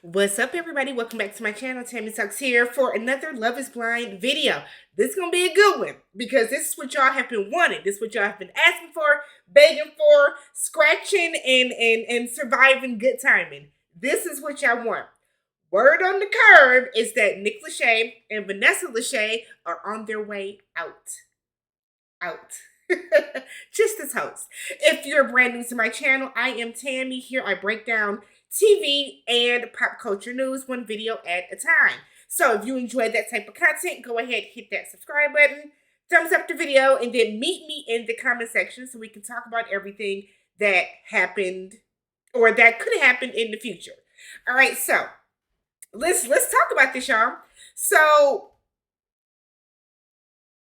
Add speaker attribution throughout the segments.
Speaker 1: What's up, everybody? Welcome back to my channel. TammyTalks here for another Love is Blind video. This is going to be a good one because this is what y'all have been wanting. This is what y'all have been asking for, begging for, scratching, and surviving good timing. This is what y'all want. Word on the curb is that Nick Lachey and Vanessa Lachey are on their way out. Just as host. If you're brand new to my channel, I am Tammy. Here I break down TV and pop culture news one video at a time. So if you enjoy that type of content, go ahead, hit that subscribe button, thumbs up the video, and then meet me in the comment section so we can talk about everything that happened or that could happen in the future. All right, so let's talk about this, y'all. So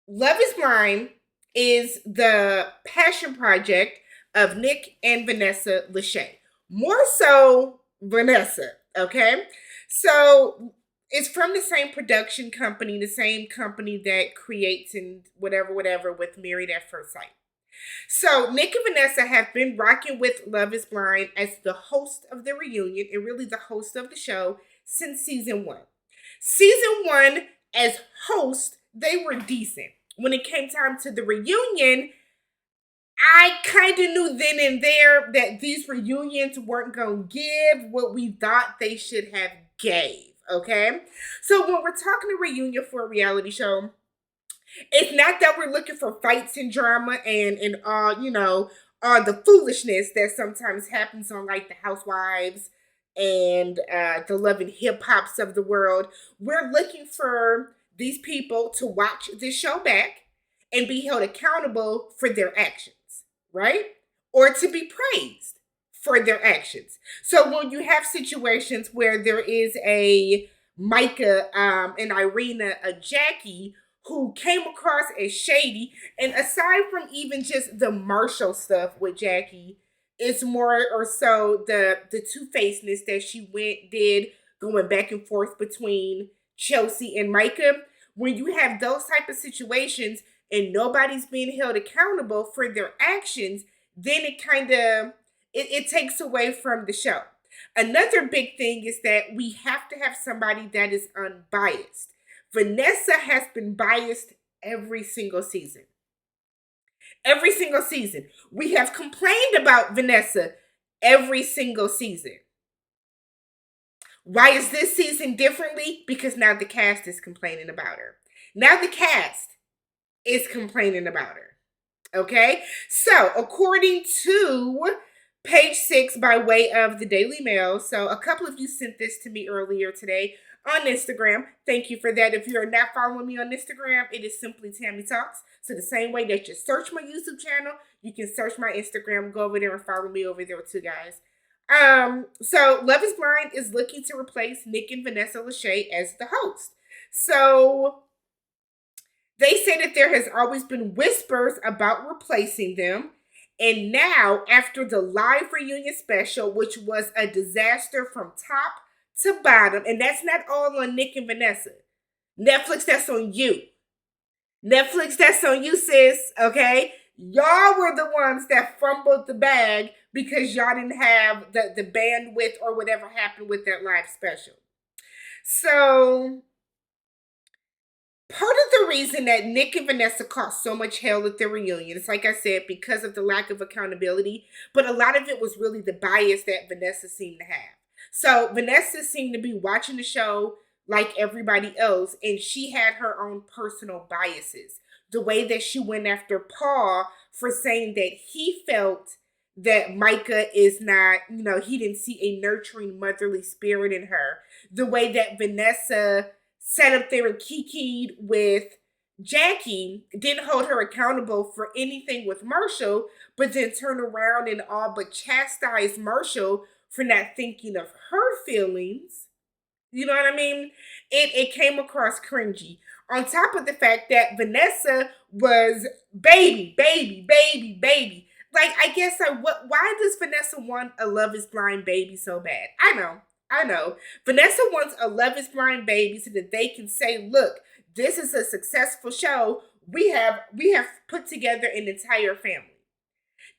Speaker 1: Love is Blind is the passion project of Nick and Vanessa Lachey. More so Vanessa, okay? So it's from the same production company, the same company that creates and whatever with Married at First Sight. So Nick and Vanessa have been rocking with Love is Blind as the host of the reunion and really the host of the show since season 1. Season 1, as host, they were decent. When it came time to the reunion, I kind of knew then and there that these reunions weren't going to give what we thought they should have gave, okay? So when we're talking a reunion for a reality show, it's not that we're looking for fights and drama and all, all the foolishness that sometimes happens on like the Housewives and the Love and Hip Hops of the world. We're looking for these people to watch this show back and be held accountable for their actions, right? Or to be praised for their actions. So when you have situations where there is a Micah, an Irina, a Jackie who came across as shady, and aside from even just the Marshall stuff with Jackie, it's more or so the two-facedness that she did going back and forth between Chelsea and Micah. When you have those type of situations and nobody's being held accountable for their actions, then it kind of it takes away from the show. Another big thing is that we have to have somebody that is unbiased. Vanessa has been biased every single season. Every single season. We have complained about Vanessa every single season. Why is this season differently? Because now the cast is complaining about her. Now the cast is complaining about her. Okay? So, according to page 6 by way of the Daily Mail, so a couple of you sent this to me earlier today on Instagram. Thank you for that. If you are not following me on Instagram, it is simply TammyTalks. So the same way that you search my YouTube channel, you can search my Instagram. Go over there and follow me over there too, guys. So Love is Blind is looking to replace Nick and Vanessa Lachey as the host. So they say that there has always been whispers about replacing them. And now, after the live reunion special, which was a disaster from top to bottom, and that's not all on Nick and Vanessa. Netflix, that's on you. Netflix, that's on you, sis, okay? Y'all were the ones that fumbled the bag because y'all didn't have the bandwidth or whatever happened with that live special. So part of the reason that Nick and Vanessa caught so much hell at the reunion is, like I said, because of the lack of accountability, but a lot of it was really the bias that Vanessa seemed to have. So Vanessa seemed to be watching the show like everybody else, and she had her own personal biases. The way that she went after Paul for saying that he felt that Micah is not, he didn't see a nurturing motherly spirit in her. The way that Vanessa sat up there and kikied with Jackie, didn't hold her accountable for anything with Marshall, but then turn around and all but chastise Marshall for not thinking of her feelings. You know what I mean? It came across cringy. On top of the fact that Vanessa was baby. Like, I guess, why does Vanessa want a Love is Blind baby so bad? I know. Vanessa wants a Love is Blind baby so that they can say, look, this is a successful show. We have put together an entire family.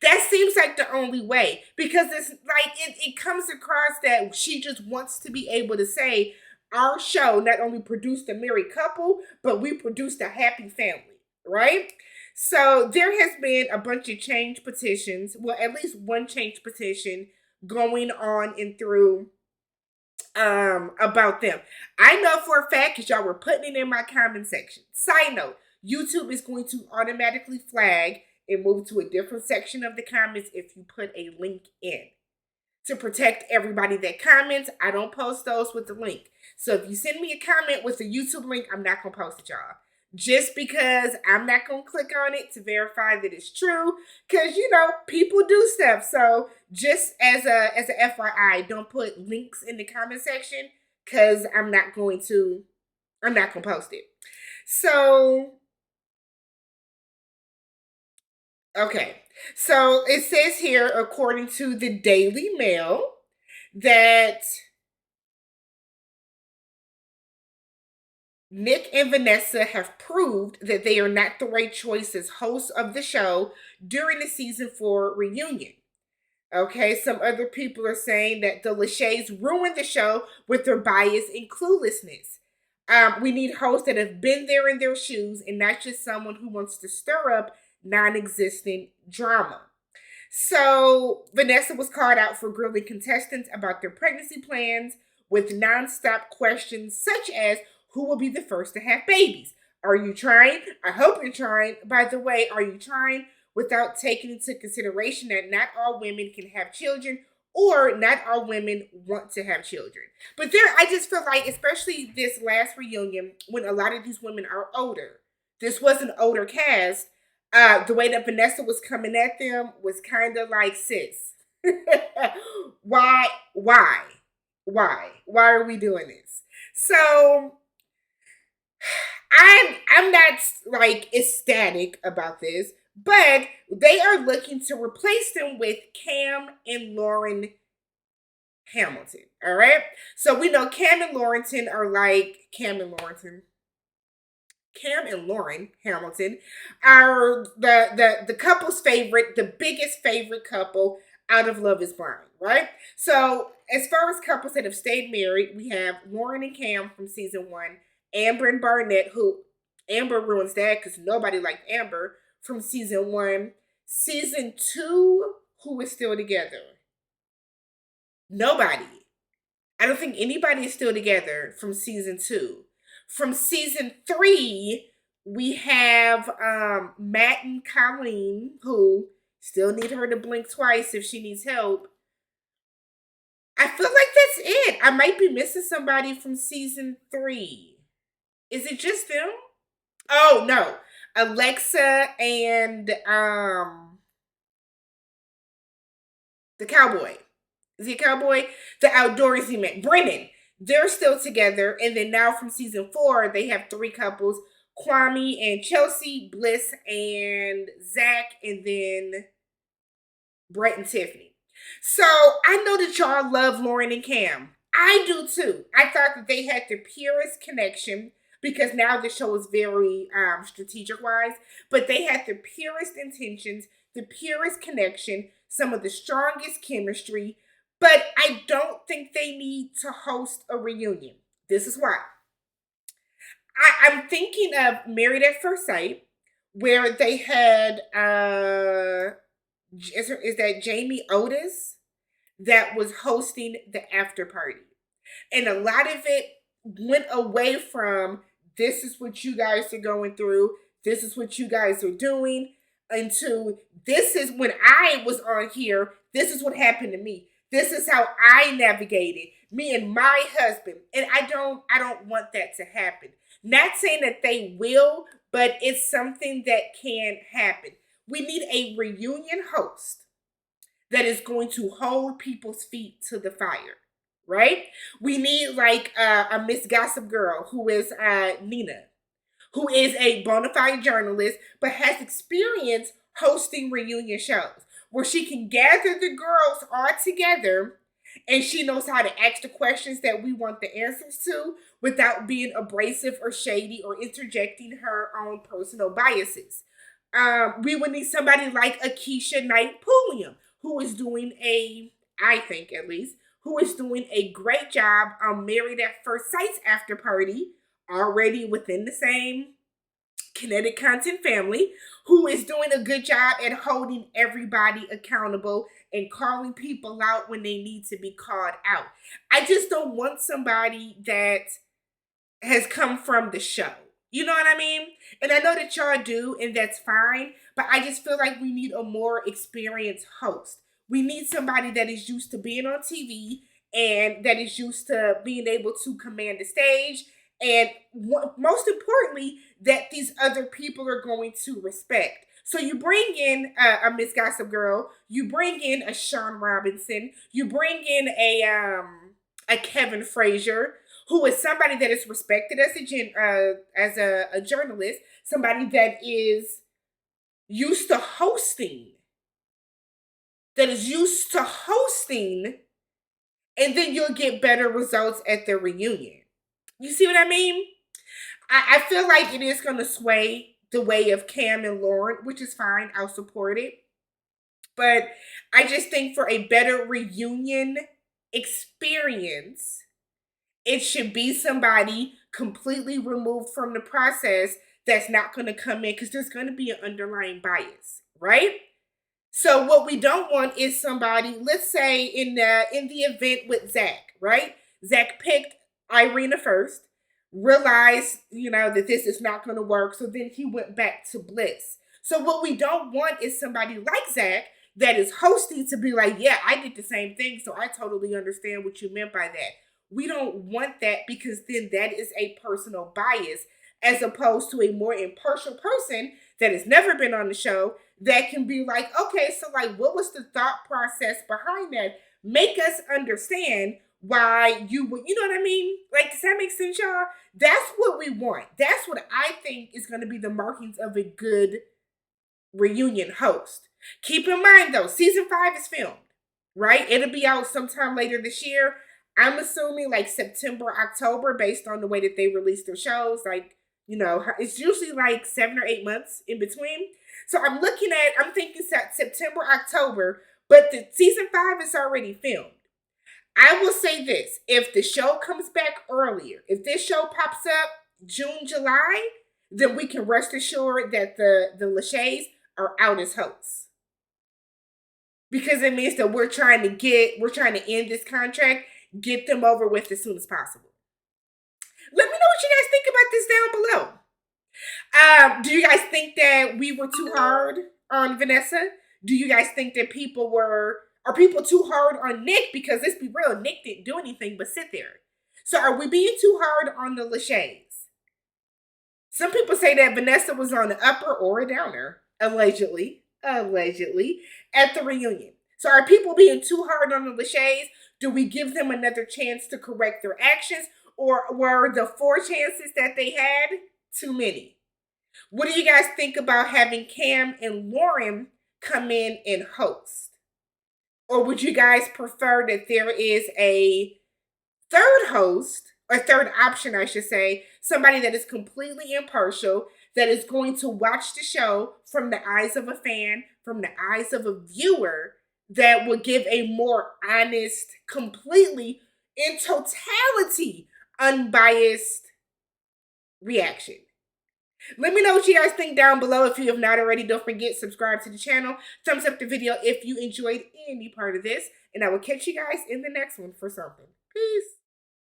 Speaker 1: That seems like the only way, because it's like it comes across that she just wants to be able to say our show not only produced a married couple, but we produced a happy family, right? So there has been a bunch of change petitions, well, at least one change petition going on and through about them. I know for a fact because y'all were putting it in my comment section. Side note, YouTube is going to automatically flag and move to a different section of the comments if you put a link in. To protect everybody that comments, I don't post those with the link. So if you send me a comment with a YouTube link, I'm not gonna post it, y'all. Just because I'm not gonna click on it to verify that it's true, because people do stuff. So just as a FYI, don't put links in the comment section because I'm not gonna post it. So okay. So it says here, according to the Daily Mail, that Nick and Vanessa have proved that they are not the right choice as hosts of the show during the season 4 reunion. Okay, some other people are saying that the Lachey's ruined the show with their bias and cluelessness. We need hosts that have been there in their shoes and not just someone who wants to stir up non-existent drama. So Vanessa was called out for grilling contestants about their pregnancy plans with nonstop questions such as, who will be the first to have babies? Are you trying? I hope you're trying. By the way, are you trying? Without taking into consideration that not all women can have children or not all women want to have children. But I just feel like, especially this last reunion, when a lot of these women are older, this was an older cast. The way that Vanessa was coming at them was kind of like, sis, why are we doing this? So I'm not like ecstatic about this, but they are looking to replace them with Cam and Lauren Hamilton. All right. So we know Cam and Lauren Hamilton are the couple's favorite, the biggest favorite couple out of Love is Blind, right? So as far as couples that have stayed married, we have Lauren and Cam from season 1, Amber and Barnett, who Amber ruins that because nobody liked Amber from season 1. Season 2, who is still together? Nobody. I don't think anybody is still together from season 2. From season 3, we have Matt and Colleen, who still need her to blink twice if she needs help. I feel like that's it. I might be missing somebody from season 3. Is it just them? Oh, no. Alexa and the cowboy. Is he a cowboy? The outdoorsy man. Brennan. They're still together. And then now from season 4, they have 3 couples. Kwame and Chelsea, Bliss and Zach, and then Brett and Tiffany. So I know that y'all love Lauren and Cam. I do too. I thought that they had the purest connection because now the show is very strategic wise, but they had the purest intentions, the purest connection, some of the strongest chemistry, but I don't think they need to host a reunion. This is why. I'm thinking of Married at First Sight, where they had is that Jamie Otis that was hosting the after party. And a lot of it went away from, this is what you guys are going through, this is what you guys are doing, into, this is when I was on here, this is what happened to me. This is how I navigated, me and my husband. And I don't want that to happen. Not saying that they will, but it's something that can happen. We need a reunion host that is going to hold people's feet to the fire, right? We need like a Miss Gossip Girl who is Nina, who is a bona fide journalist, but has experience hosting reunion shows where she can gather the girls all together and she knows how to ask the questions that we want the answers to without being abrasive or shady or interjecting her own personal biases. We would need somebody like a Keisha Knight Pulliam, who is doing I think at least, who is doing a great job on Married at First Sight's after party, already within the same Kinetic Content family, who is doing a good job at holding everybody accountable and calling people out when they need to be called out. I just don't want somebody that has come from the show. You know what I mean? And I know that y'all do, and that's fine, but I just feel like we need a more experienced host. We need somebody that is used to being on TV and that is used to being able to command the stage. And most importantly, that these other people are going to respect. So you bring in a Miss Gossip Girl, you bring in a Sean Robinson, you bring in a Kevin Frazier, who is somebody that is respected as a journalist, somebody that is used to hosting, and then you'll get better results at the reunion. You see what I mean? I feel like it is going to sway the way of Cam and Lauren, which is fine. I'll support it. But I just think for a better reunion experience, it should be somebody completely removed from the process that's not going to come in, because there's going to be an underlying bias, right? So what we don't want is somebody, let's say in the event with Zach, right? Zach picked Irina first, realized, that this is not going to work, so then he went back to Bliss. So what we don't want is somebody like Zach that is hosting to be like, yeah, I did the same thing, so I totally understand what you meant by that. We don't want that, because then that is a personal bias, as opposed to a more impartial person that has never been on the show that can be like, okay, so like, what was the thought process behind that? Make us understand why you would, you know what I mean? Like, does that make sense, y'all? That's what we want. That's what I think is going to be the markings of a good reunion host. Keep in mind, though, season 5 is filmed, right? It'll be out sometime later this year. I'm assuming like September, October, based on the way that they release their shows. Like, it's usually like 7 or 8 months in between. So I'm thinking September, October, but the season 5 is already filmed. I will say this, if the show comes back earlier, if this show pops up June, July, then we can rest assured that the Lachey's are out as hosts. Because it means that we're trying to end this contract, get them over with as soon as possible. Let me know what you guys think about this down below. Do you guys think that we were too hard on Vanessa? Do you guys think that are people too hard on Nick? Because let's be real, Nick didn't do anything but sit there. So are we being too hard on the Lachey's? Some people say that Vanessa was on the upper or a downer, allegedly, at the reunion. So are people being too hard on the Lachey's? Do we give them another chance to correct their actions? Or were the 4 chances that they had too many? What do you guys think about having Cam and Lauren come in and host? Or would you guys prefer that there is a third host, or third option, I should say, somebody that is completely impartial, that is going to watch the show from the eyes of a fan, from the eyes of a viewer, that will give a more honest, completely, in totality, unbiased reaction? Let me know what you guys think down below. If you have not already, don't forget, subscribe to the channel. Thumbs up the video if you enjoyed any part of this. And I will catch you guys in the next one for something. Peace.